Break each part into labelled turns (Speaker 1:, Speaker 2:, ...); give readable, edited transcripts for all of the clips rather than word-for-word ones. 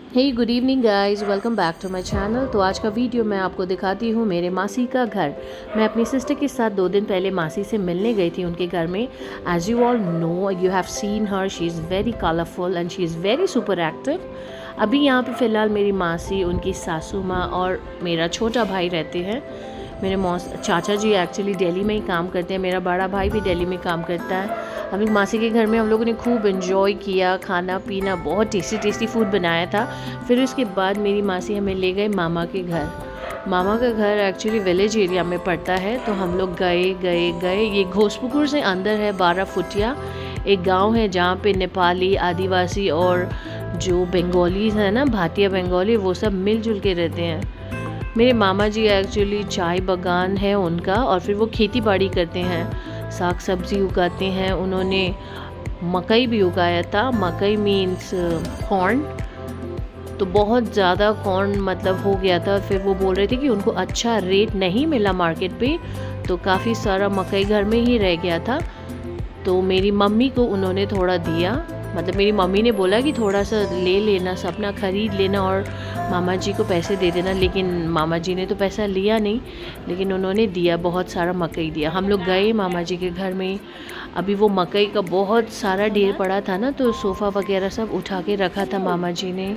Speaker 1: Hey good evening guys, welcome back to my channel. तो आज का वीडियो मैं आपको दिखाती हूँ मेरे मासी का घर। मैं अपनी सिस्टर के साथ 2 दिन पहले मासी से मिलने गई थी उनके घर में। As you all know, you have seen her, she is very colourful and she is very super active. अभी यहाँ पे फ़िलहाल मेरी मासी, उनकी सासू माँ और मेरा छोटा भाई रहते हैं। मेरे चाचा जी एक्चुअली दिल्ली में ही काम करते हैं, मेरा बड़ा भाई भी दिल्ली में काम करता है। हम लोग मासी के घर में हम लोगों ने खूब एंजॉय किया, खाना पीना, बहुत टेस्टी टेस्टी फूड बनाया था। फिर उसके बाद मेरी मासी हमें ले गए मामा के घर। मामा का घर एक्चुअली विलेज एरिया में पड़ता है, तो हम लोग गए। ये घोसपुकुर से अंदर है, 12 फुटिया एक गांव है जहाँ पे नेपाली, आदिवासी और जो बंगालीज हैं ना, भाटिया बंगाली, वो सब मिलजुल के रहते हैं। मेरे मामा जी एक्चुअली चाय बागान है उनका, और फिर वो खेती बाड़ी करते हैं, साग सब्जी उगाते हैं। उन्होंने मकई भी उगाया था। मकई मीन्स कॉर्न। तो बहुत ज़्यादा कॉर्न मतलब हो गया था। फिर वो बोल रहे थे कि उनको अच्छा रेट नहीं मिला मार्केट पे, तो काफ़ी सारा मकई घर में ही रह गया था। तो मेरी मम्मी को उन्होंने थोड़ा दिया, मतलब मेरी मम्मी ने बोला कि थोड़ा सा ले लेना, सपना ख़रीद लेना और मामा जी को पैसे दे देना। लेकिन मामा जी ने तो पैसा लिया नहीं, लेकिन उन्होंने दिया, बहुत सारा मकई दिया। हम लोग गए मामा जी के घर में। अभी वो मकई का बहुत सारा ढेर पड़ा था ना, तो सोफ़ा वगैरह सब उठा के रखा था मामा जी ने।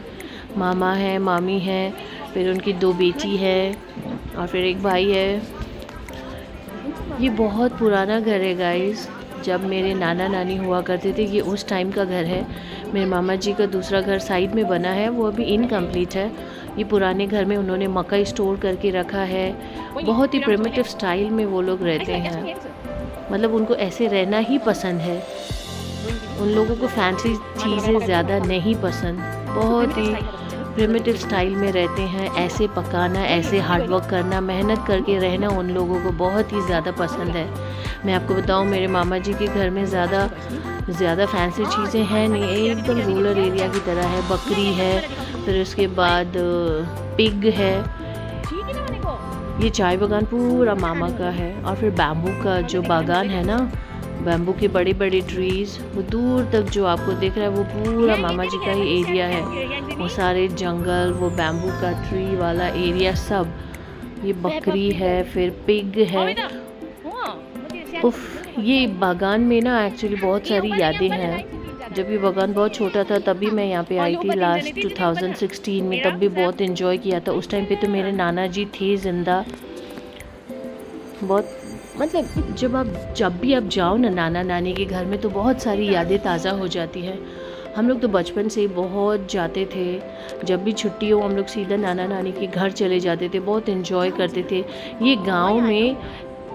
Speaker 1: मामा है, मामी है, फिर उनकी 2 बेटी है और फिर एक भाई है। ये बहुत पुराना घर है गाइस। जब मेरे नाना नानी हुआ करते थे, ये उस टाइम का घर है। मेरे मामा जी का दूसरा घर साइड में बना है, वो अभी इनकम्प्लीट है। ये पुराने घर में उन्होंने मकई स्टोर करके रखा है। बहुत ही प्रिमिटिव स्टाइल में वो लोग रहते हैं, मतलब उनको ऐसे रहना ही पसंद है। उन लोगों को फैंसी चीज़ें ज़्यादा नहीं पसंद, बहुत ही प्रिमिटिव स्टाइल में रहते हैं। ऐसे पकाना, ऐसे हार्डवर्क करना, मेहनत करके रहना उन लोगों को बहुत ही ज़्यादा पसंद है। मैं आपको बताऊं, मेरे मामा जी के घर में ज़्यादा फैंसी चीज़ें हैं नहीं, एकदम रूरल एरिया की तरह है। बकरी है, फिर उसके बाद पिग है। ये चाय बागान पूरा मामा का है, और फिर बैम्बू का जो बागान है ना, बैम्बू के बड़े बड़े ट्रीज़, वो दूर तक जो आपको दिख रहा है वो पूरा मामा जी का ही एरिया है। वो सारे जंगल, वो बैम्बू का ट्री वाला एरिया सब। ये बकरी है, फिर पिग है। उफ, ये बागान में ना एक्चुअली बहुत सारी यादें हैं। जब ये बागान बहुत छोटा था तभी मैं यहाँ पे आई थी लास्ट 2016 में, तब भी बहुत इन्जॉय किया था। उस टाइम पे तो मेरे नाना जी थे ज़िंदा। बहुत मतलब जब भी आप जाओ ना नाना नानी के घर में, तो बहुत सारी यादें ताज़ा हो जाती हैं। हम लोग तो बचपन से ही बहुत जाते थे। जब भी छुट्टी हो हम लोग सीधा नाना नानी के घर चले जाते थे, बहुत इन्जॉय करते थे। ये गांव में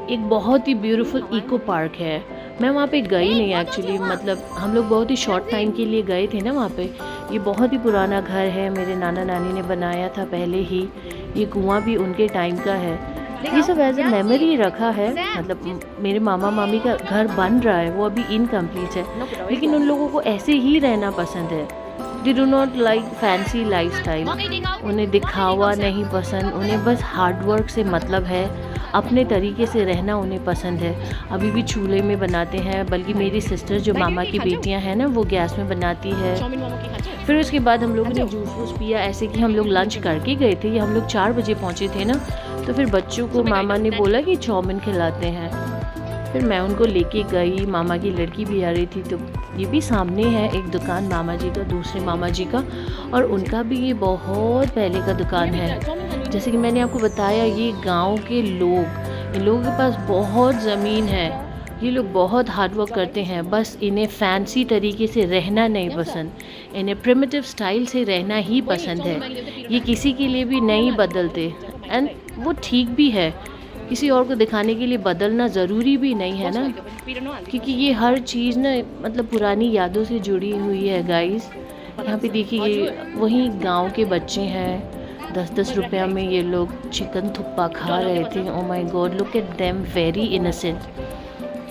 Speaker 1: एक बहुत ही ब्यूटीफुल इको पार्क है। मैं वहाँ पे गई नहीं एक्चुअली, मतलब हम लोग बहुत ही शॉर्ट टाइम के लिए गए थे ना वहाँ पे। ये बहुत ही पुराना घर है, मेरे नाना नानी ने बनाया था पहले ही। ये कुआं भी उनके टाइम का है। ये सब एज ए मेमोरी रखा है। मतलब मेरे मामा मामी का घर बन रहा है, वो अभी इनकम्प्लीट है, लेकिन उन लोगों को ऐसे ही रहना पसंद है। They do not like fancy life style. उन्हें दिखावा नहीं पसंद, उन्हें बस हार्डवर्क से मतलब है। अपने तरीके से रहना उन्हें पसंद है। अभी भी चूल्हे में बनाते हैं, बल्कि मेरी सिस्टर जो मामा की बेटियां हैं ना, वो गैस में बनाती है। फिर उसके बाद हम लोगों ने जूस वूस पिया। ऐसे कि हम लोग लंच करके गए थे, हम लोग 4 बजे पहुँचे थे ना, तो फिर बच्चों को मामा ने बोला कि चाउमीन खिलाते हैं। फिर मैं उनको लेके गई, मामा की लड़की भी आ रही थी। तो ये भी सामने है एक दुकान मामा जी का, दूसरे मामा जी का, और उनका भी ये बहुत पहले का दुकान है। जैसे कि मैंने आपको बताया, ये गांव के लोग, इन लोगों के पास बहुत ज़मीन है। ये लोग बहुत हार्डवर्क करते हैं, बस इन्हें फैंसी तरीके से रहना नहीं पसंद, इन्हें प्रिमिटिव स्टाइल से रहना ही पसंद है। ये किसी के लिए भी नहीं बदलते, एंड वो ठीक भी है। किसी और को दिखाने के लिए बदलना ज़रूरी भी नहीं है ना, क्योंकि ये हर चीज़ ना मतलब पुरानी यादों से जुड़ी हुई है गाइस। यहाँ पे देखिए, ये वही गांव के बच्चे हैं। 10-10 रुपया में ये लोग चिकन थुप्पा खा रहे थे। Oh my God, look at them, very innocent.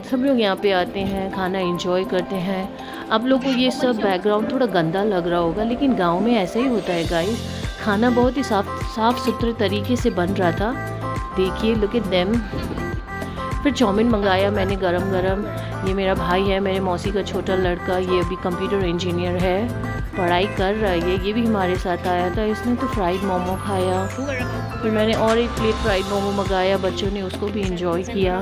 Speaker 1: सब लोग यहाँ पे आते हैं, खाना एंजॉय करते हैं। आप लोग को ये सब बैकग्राउंड थोड़ा गंदा लग रहा होगा, लेकिन गांव में ऐसे ही होता है गाइस। खाना बहुत ही साफ सुथरे तरीके से बन रहा था। देखिए, लुक एट देम। फिर चाउमीन मंगाया मैंने गरम गरम। ये मेरा भाई है, मेरे मौसी का छोटा लड़का, ये अभी कंप्यूटर इंजीनियर है। पढ़ाई कर रहा है। ये भी हमारे साथ आया था, इसने तो फ्राइड मोमो खाया। फिर मैंने और एक प्लेट फ्राइड मोमो मंगाया, बच्चों ने उसको भी इंजॉय किया।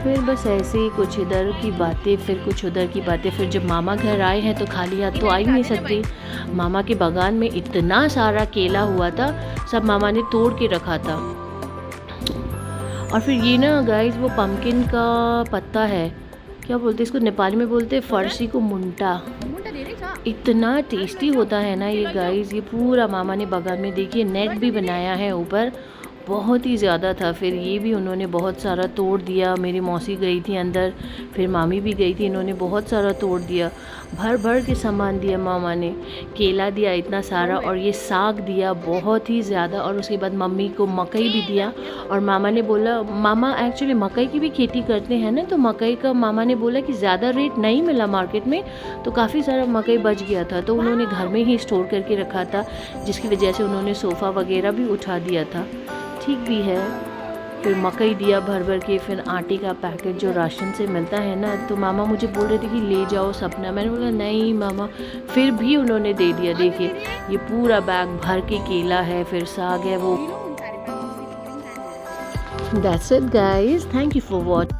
Speaker 1: फिर बस ऐसे ही कुछ इधर की बातें फिर कुछ उधर की बातें। फिर जब मामा घर आए हैं तो खाली हाथ तो आ ही नहीं सकती। मामा के बागान में इतना सारा केला हुआ था, सब मामा ने तोड़ के रखा था। और फिर ये ना गाइस वो पम्पकिन का पत्ता है, क्या बोलते हैं इसको नेपाली में, बोलते हैं फरसी को मुंटा। इतना टेस्टी होता है ना ये गाइस। ये पूरा मामा ने बागान में देखिए नेट भी बनाया है ऊपर, बहुत ही ज़्यादा था। फिर ये भी उन्होंने बहुत सारा तोड़ दिया। मेरी मौसी गई थी अंदर, फिर मामी भी गई थी, इन्होंने बहुत सारा तोड़ दिया। भर भर के सामान दिया मामा ने, केला दिया इतना सारा, और ये साग दिया बहुत ही ज़्यादा। और उसके बाद मम्मी को मकई भी दिया। और मामा ने बोला, मामा एक्चुअली मकई की भी खेती करते हैं ना, तो मकई का मामा ने बोला कि ज़्यादा रेट नहीं मिला मार्केट में, तो काफ़ी सारा मकई बच गया था, तो उन्होंने घर में ही स्टोर करके रखा था, जिसकी वजह से उन्होंने सोफ़ा वगैरह भी उठा दिया था। ठीक भी है। फिर मकई दिया भर भर के। फिर आटे का पैकेट जो राशन से मिलता है ना, तो मामा मुझे बोल रहे थे कि ले जाओ सपना, मैंने बोला नहीं मामा, फिर भी उन्होंने दे दिया। देखिए ये पूरा बैग भर के केला है, फिर साग है वो। That's it guys, thank you for watching.